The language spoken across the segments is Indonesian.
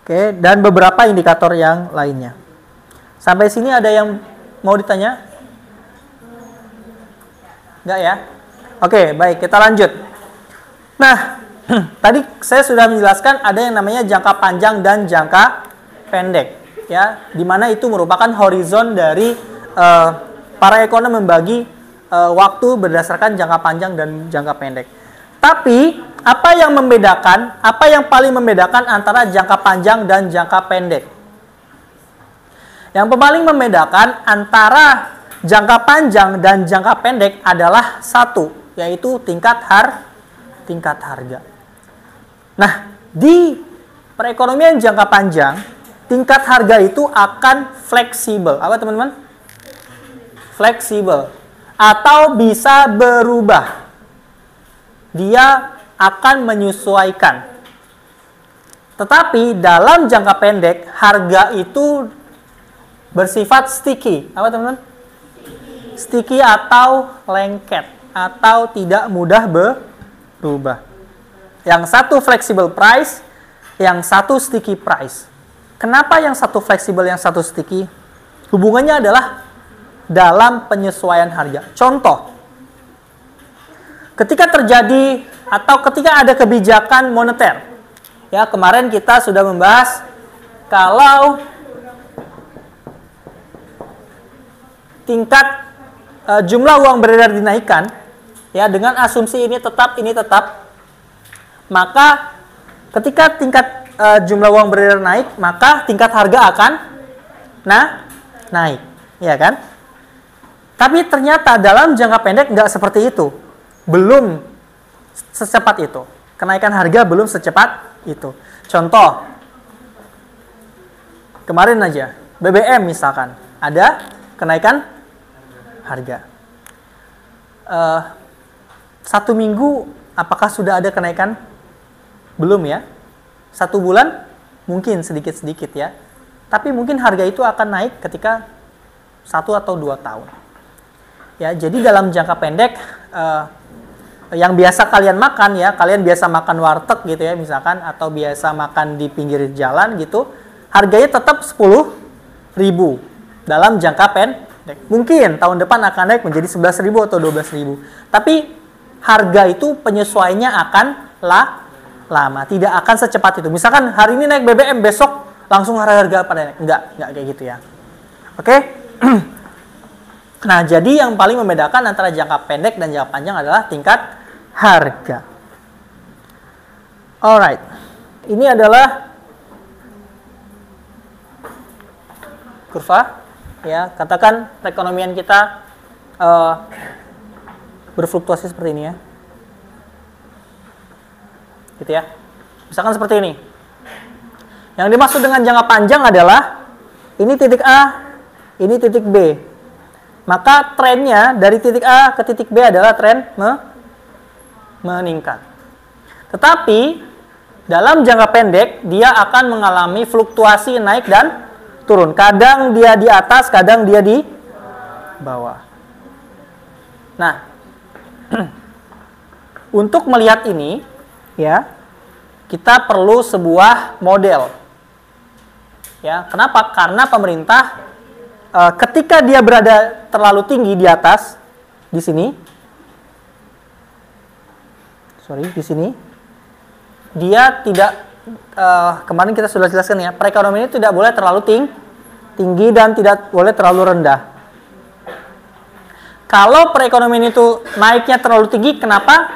Oke, dan beberapa indikator yang lainnya. Sampai sini ada yang mau ditanya? Enggak ya? Oke, baik, kita lanjut. Nah, tadi saya sudah menjelaskan ada yang namanya jangka panjang dan jangka pendek, ya, di mana itu merupakan horizon dari para ekonom membagi waktu berdasarkan jangka panjang dan jangka pendek. Tapi apa yang membedakan, apa yang paling membedakan antara jangka panjang dan jangka pendek? Yang paling membedakan antara jangka panjang dan jangka pendek adalah satu, yaitu tingkat harga. Nah, di perekonomian jangka panjang, tingkat harga itu akan fleksibel. Apa teman-teman? Fleksibel. Atau bisa berubah. Dia akan menyesuaikan. Tetapi dalam jangka pendek, harga itu bersifat sticky. Apa teman-teman? Sticky atau lengket. Atau tidak mudah berubah. Yang satu flexible price, yang satu sticky price. Kenapa yang satu fleksibel, yang satu sticky? Hubungannya adalah dalam penyesuaian harga. Contoh, ketika terjadi atau ketika ada kebijakan moneter, ya kemarin kita sudah membahas kalau tingkat jumlah uang beredar dinaikkan, ya dengan asumsi ini tetap, maka ketika tingkat jumlah uang beredar naik, maka tingkat harga akan naik, ya kan? Tapi ternyata dalam jangka pendek nggak seperti itu. Belum secepat itu. Kenaikan harga belum secepat itu. Contoh, kemarin aja, BBM misalkan, ada kenaikan harga. 1 minggu, apakah sudah ada kenaikan? Belum ya. 1 bulan, mungkin sedikit-sedikit ya. Tapi mungkin harga itu akan naik ketika 1 atau 2 tahun. Ya, jadi dalam jangka pendek, yang biasa kalian makan ya, kalian biasa makan warteg gitu ya misalkan, atau biasa makan di pinggir jalan gitu, harganya tetap 10.000 dalam jangka pendek. Mungkin tahun depan akan naik menjadi 11.000 atau 12.000. Tapi harga itu penyesuaiannya akan lama, tidak akan secepat itu. Misalkan hari ini naik BBM, besok langsung harga pada naik. Enggak kayak gitu ya. Oke? Nah, jadi yang paling membedakan antara jangka pendek dan jangka panjang adalah tingkat harga. Alright. Ini adalah kurva. Ya, katakan perekonomian kita berfluktuasi seperti ini ya. Gitu ya. Misalkan seperti ini. Yang dimaksud dengan jangka panjang adalah ini titik A, ini titik B. Maka trennya dari titik A ke titik B adalah tren meningkat. Tetapi dalam jangka pendek dia akan mengalami fluktuasi naik dan turun. Kadang dia di atas, kadang dia di bawah. Nah, untuk melihat ini ya, kita perlu sebuah model. Ya, kenapa? Karena pemerintah ketika dia berada terlalu tinggi di atas, di sini, dia tidak, kemarin kita sudah jelaskan ya, perekonomian ini tidak boleh terlalu tinggi dan tidak boleh terlalu rendah. Kalau perekonomian itu naiknya terlalu tinggi, kenapa?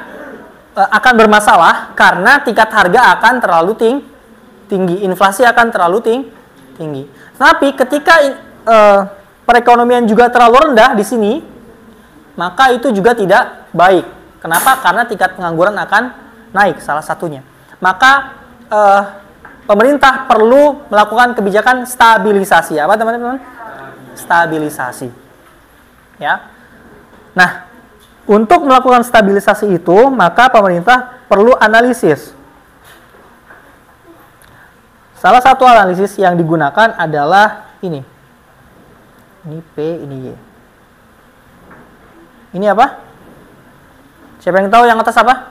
Akan bermasalah karena tingkat harga akan terlalu tinggi, inflasi akan terlalu tinggi. Tapi ketika perekonomian juga terlalu rendah di sini, maka itu juga tidak baik. Kenapa? Karena tingkat pengangguran akan naik, salah satunya. Maka pemerintah perlu melakukan kebijakan stabilisasi. Apa teman-teman? Stabilisasi. Ya. Nah, untuk melakukan stabilisasi itu, maka pemerintah perlu analisis. Salah satu analisis yang digunakan adalah ini. Ini P, ini Y. Ini apa? Siapa yang tahu yang atas apa?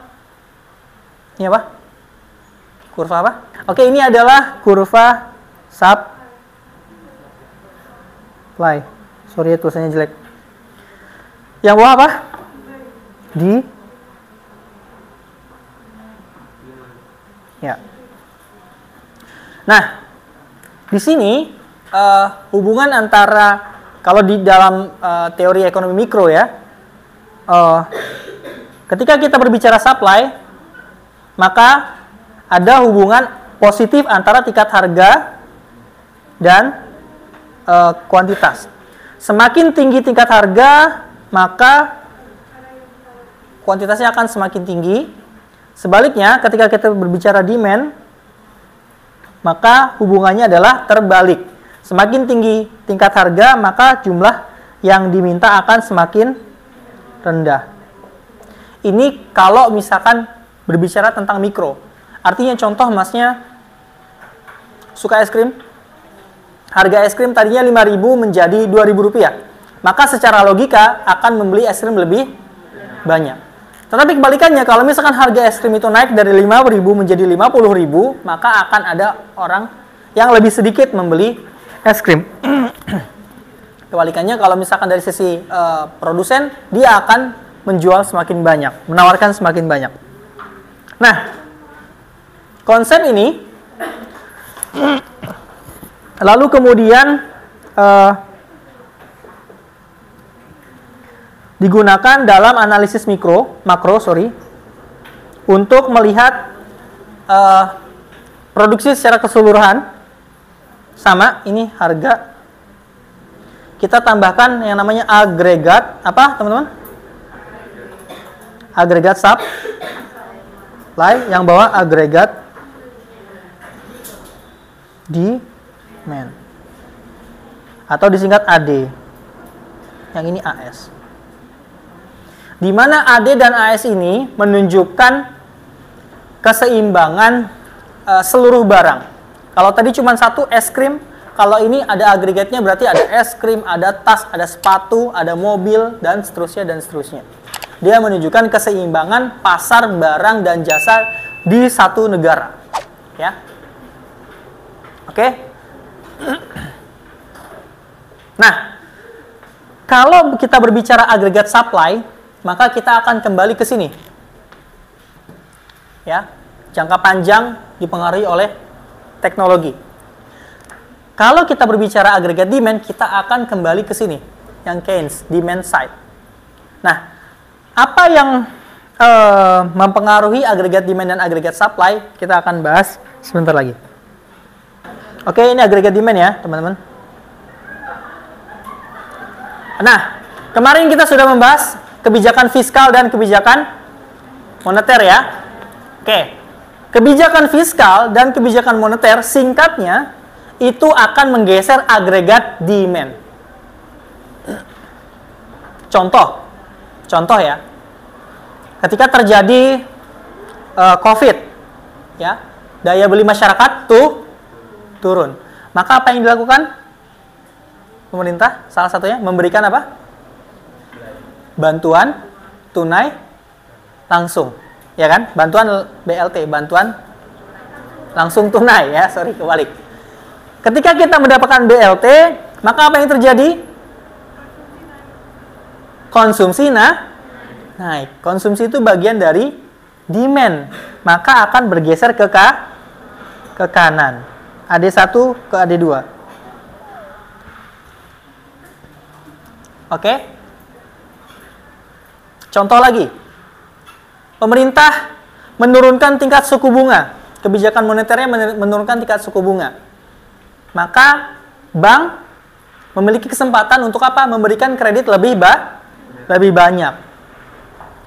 Ini apa? Kurva apa? Oke, ini adalah kurva supply. Sorry ya, tulisannya jelek. Yang bawah apa? Ya. Nah, di sini hubungan antara, kalau di dalam teori ekonomi mikro ya, ketika kita berbicara supply, maka ada hubungan positif antara tingkat harga dan kuantitas. Semakin tinggi tingkat harga, maka kuantitasnya akan semakin tinggi. Sebaliknya, ketika kita berbicara demand, maka hubungannya adalah terbalik. Semakin tinggi tingkat harga, maka jumlah yang diminta akan semakin rendah. Ini kalau misalkan berbicara tentang mikro. Artinya contoh, masnya suka es krim, harga es krim tadinya 5.000 menjadi 2.000 rupiah. Maka secara logika akan membeli es krim lebih banyak. Tetapi kebalikannya, kalau misalkan harga es krim itu naik dari 5.000 menjadi 50.000, maka akan ada orang yang lebih sedikit membeli es krim. Kebalikannya, kalau misalkan dari sisi produsen, dia akan menjual semakin banyak, menawarkan semakin banyak. Nah, konsep ini lalu kemudian digunakan dalam analisis makro, untuk melihat produksi secara keseluruhan. Sama, ini harga. Kita tambahkan yang namanya agregat, apa teman-teman? Agregat supply, yang bawah agregat demand, atau disingkat AD. Yang ini AS. Di mana AD dan AS ini menunjukkan keseimbangan seluruh barang. Kalau tadi cuma satu es krim, kalau ini ada agregatnya berarti ada es krim, ada tas, ada sepatu, ada mobil, dan seterusnya dan seterusnya. Dia menunjukkan keseimbangan pasar barang dan jasa di satu negara. Ya. Oke. Nah, kalau kita berbicara agregat supply, maka kita akan kembali ke sini. Ya, jangka panjang dipengaruhi oleh teknologi. Kalau kita berbicara agregat demand, kita akan kembali ke sini, yang Keynes, demand side. Nah, apa yang mempengaruhi agregat demand dan agregat supply, kita akan bahas sebentar lagi. Oke, ini agregat demand ya, teman-teman. Nah, kemarin kita sudah membahas kebijakan fiskal dan kebijakan moneter ya. Oke. Kebijakan fiskal dan kebijakan moneter singkatnya itu akan menggeser agregat demand. Contoh ya. Ketika terjadi COVID ya, daya beli masyarakat turun. Maka apa yang dilakukan pemerintah? Salah satunya memberikan apa? Bantuan tunai langsung, ya kan? Bantuan BLT, bantuan langsung tunai ya, kebalik. Ketika kita mendapatkan BLT, maka apa yang terjadi? Konsumsi naik. Konsumsi itu bagian dari demand, maka akan bergeser ke kanan. AD1 ke AD2. Oke? Contoh lagi, pemerintah menurunkan tingkat suku bunga, kebijakan moneternya menurunkan tingkat suku bunga. Maka bank memiliki kesempatan untuk apa? Memberikan kredit lebih banyak.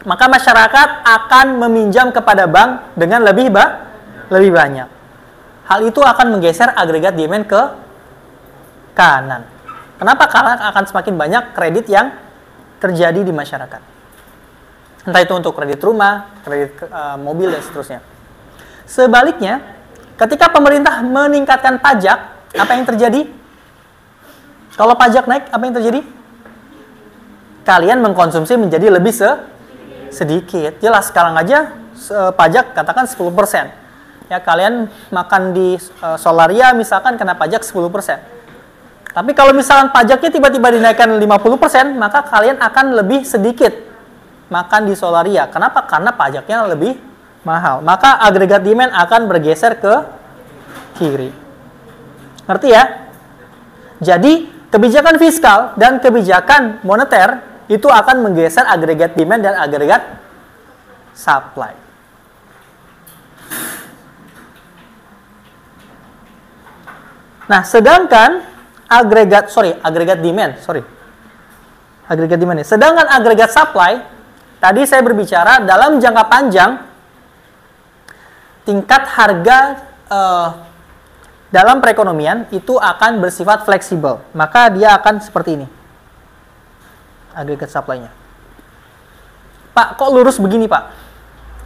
Maka masyarakat akan meminjam kepada bank dengan lebih banyak. Hal itu akan menggeser agregat demand ke kanan. Kenapa? Karena akan semakin banyak kredit yang terjadi di masyarakat. Entah itu untuk kredit rumah, kredit mobil, dan seterusnya. Sebaliknya, ketika pemerintah meningkatkan pajak, apa yang terjadi? Kalau pajak naik, apa yang terjadi? Kalian mengkonsumsi menjadi lebih sedikit. Jelas, sekarang aja pajak katakan 10%. Ya, kalian makan di Solaria misalkan kena pajak 10%. Tapi kalau misalkan pajaknya tiba-tiba dinaikkan 50%, maka kalian akan lebih sedikit makan di Solaria. Kenapa? Karena pajaknya lebih mahal. Maka agregat demand akan bergeser ke kiri. Ngerti ya? Jadi, kebijakan fiskal dan kebijakan moneter itu akan menggeser agregat demand dan agregat supply. Nah, sedangkan agregat demand. Sedangkan agregat supply, tadi saya berbicara dalam jangka panjang, tingkat harga dalam perekonomian itu akan bersifat fleksibel. Maka dia akan seperti ini. Agregat supply-nya. Pak, kok lurus begini, Pak?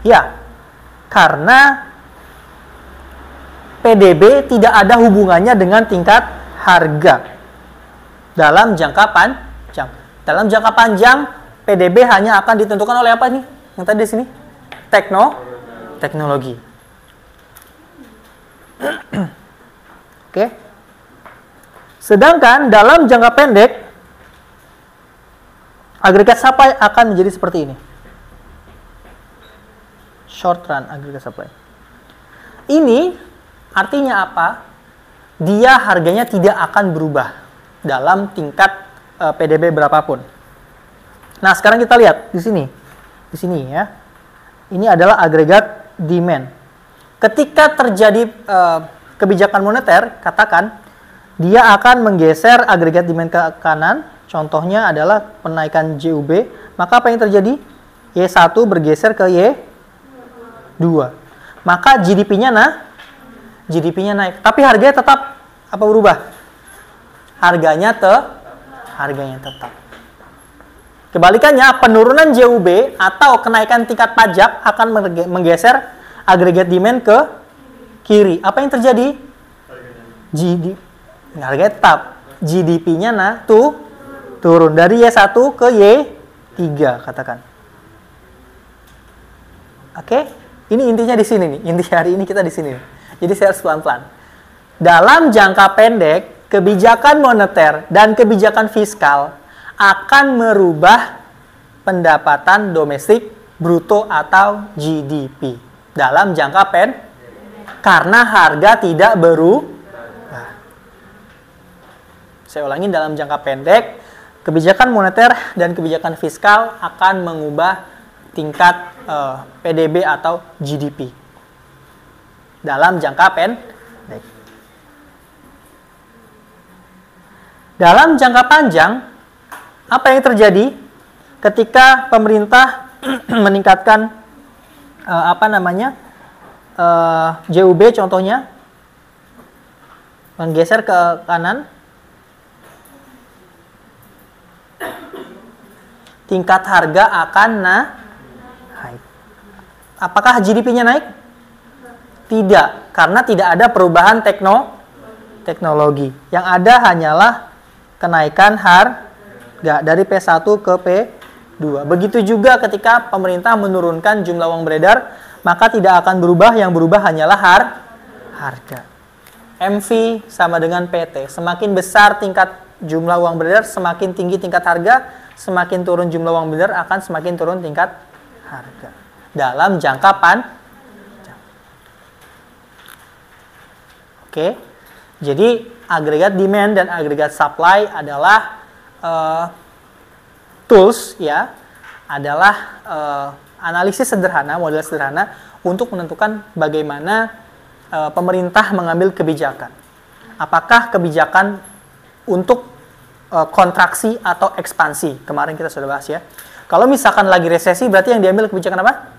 Ya, karena PDB tidak ada hubungannya dengan tingkat harga dalam jangka panjang. Dalam jangka panjang, PDB hanya akan ditentukan oleh apa nih? Yang tadi di sini? Teknologi. Oke. Sedangkan dalam jangka pendek, agregat supply akan menjadi seperti ini. Short run agregat supply. Ini artinya apa? Dia harganya tidak akan berubah dalam tingkat PDB berapapun. Nah, sekarang kita lihat di sini. Di sini ya. Ini adalah agregat demand. Ketika terjadi kebijakan moneter, katakan dia akan menggeser agregat demand ke kanan. Contohnya adalah penaikan JUB. Maka apa yang terjadi? Y1 bergeser ke Y2. Maka GDP-nya naik, tapi harganya tetap apa berubah? Harganya tetap. Kebalikannya, penurunan JUB atau kenaikan tingkat pajak akan menggeser agregat demand ke kiri. Apa yang terjadi? Harganya tetap. GDP-nya turun dari Y1 ke Y3 katakan. Oke? Ini intinya di sini nih. Inti hari ini kita di sini nih. Jadi saya harus pelan-pelan. Dalam jangka pendek, kebijakan moneter dan kebijakan fiskal akan merubah pendapatan domestik bruto atau GDP. Dalam jangka pendek, karena harga tidak berubah. Saya ulangi, dalam jangka pendek, kebijakan moneter dan kebijakan fiskal akan mengubah tingkat PDB atau GDP. Dalam jangka pendek. Dalam jangka panjang, apa yang terjadi ketika pemerintah meningkatkan JUB contohnya, menggeser ke kanan, tingkat harga akan naik. Apakah GDP-nya naik? Tidak, karena tidak ada perubahan teknologi. Yang ada hanyalah kenaikan harga dari P1 ke P2. Begitu juga ketika pemerintah menurunkan jumlah uang beredar, maka tidak akan berubah, yang berubah hanyalah harga. MV sama dengan PT. Semakin besar tingkat jumlah uang beredar, semakin tinggi tingkat harga, semakin turun jumlah uang beredar akan semakin turun tingkat harga. Dalam jangka panjang. Oke, jadi agregat demand dan agregat supply adalah tools ya, adalah analisis sederhana, model sederhana untuk menentukan bagaimana pemerintah mengambil kebijakan. Apakah kebijakan untuk kontraksi atau ekspansi? Kemarin kita sudah bahas ya. Kalau misalkan lagi resesi, berarti yang diambil kebijakan apa?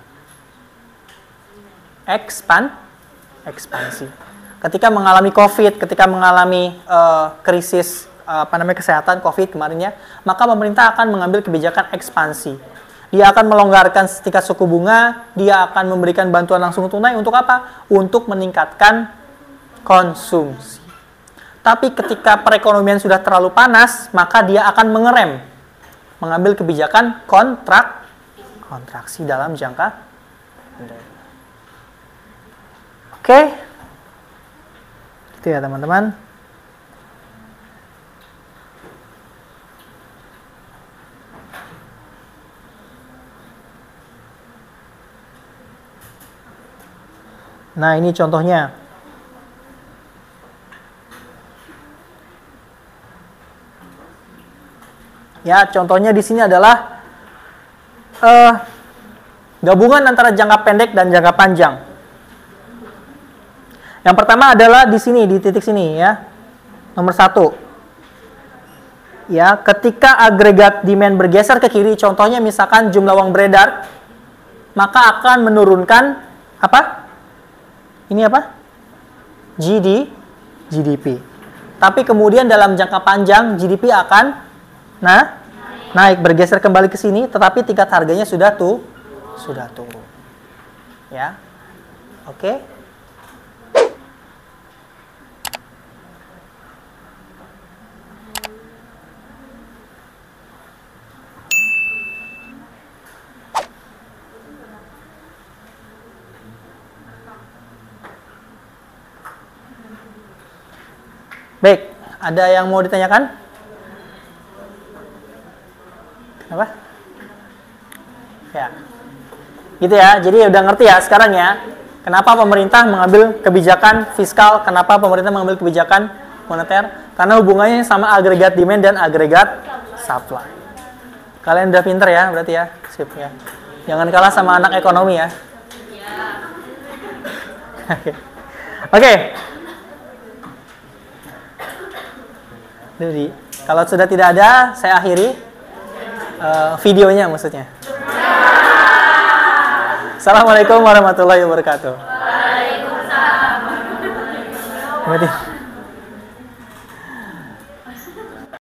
Ekspansi. Ketika mengalami COVID, ketika mengalami krisis kesehatan COVID kemarin ya, maka pemerintah akan mengambil kebijakan ekspansi. Dia akan melonggarkan tingkat suku bunga, dia akan memberikan bantuan langsung tunai untuk apa? Untuk meningkatkan konsumsi. Tapi ketika perekonomian sudah terlalu panas, maka dia akan mengerem, mengambil kebijakan kontraksi dalam jangka pendek. Oke. Gitu ya teman-teman. Nah, ini contohnya. Ya, contohnya di sini adalah gabungan antara jangka pendek dan jangka panjang. Yang pertama adalah di sini, di titik sini ya. Nomor 1. Ya, ketika agregat demand bergeser ke kiri, contohnya misalkan jumlah uang beredar, maka akan menurunkan apa? Ini apa? GDP. Tapi kemudian dalam jangka panjang GDP akan naik bergeser kembali ke sini, tetapi tingkat harganya sudah turun. Ya. Oke. Baik, ada yang mau ditanyakan? Apa? Ya. Gitu ya, jadi udah ngerti ya sekarang ya. Kenapa pemerintah mengambil kebijakan fiskal, kenapa pemerintah mengambil kebijakan moneter? Karena hubungannya sama agregat demand dan agregat supply. Kalian udah pinter ya, berarti ya. Sip ya. Jangan kalah sama anak ekonomi ya. Oke. Jadi, kalau sudah tidak ada, saya akhiri videonya maksudnya. Assalamualaikum warahmatullahi wabarakatuh. Waalaikumsalam warahmatullahi wabarakatuh.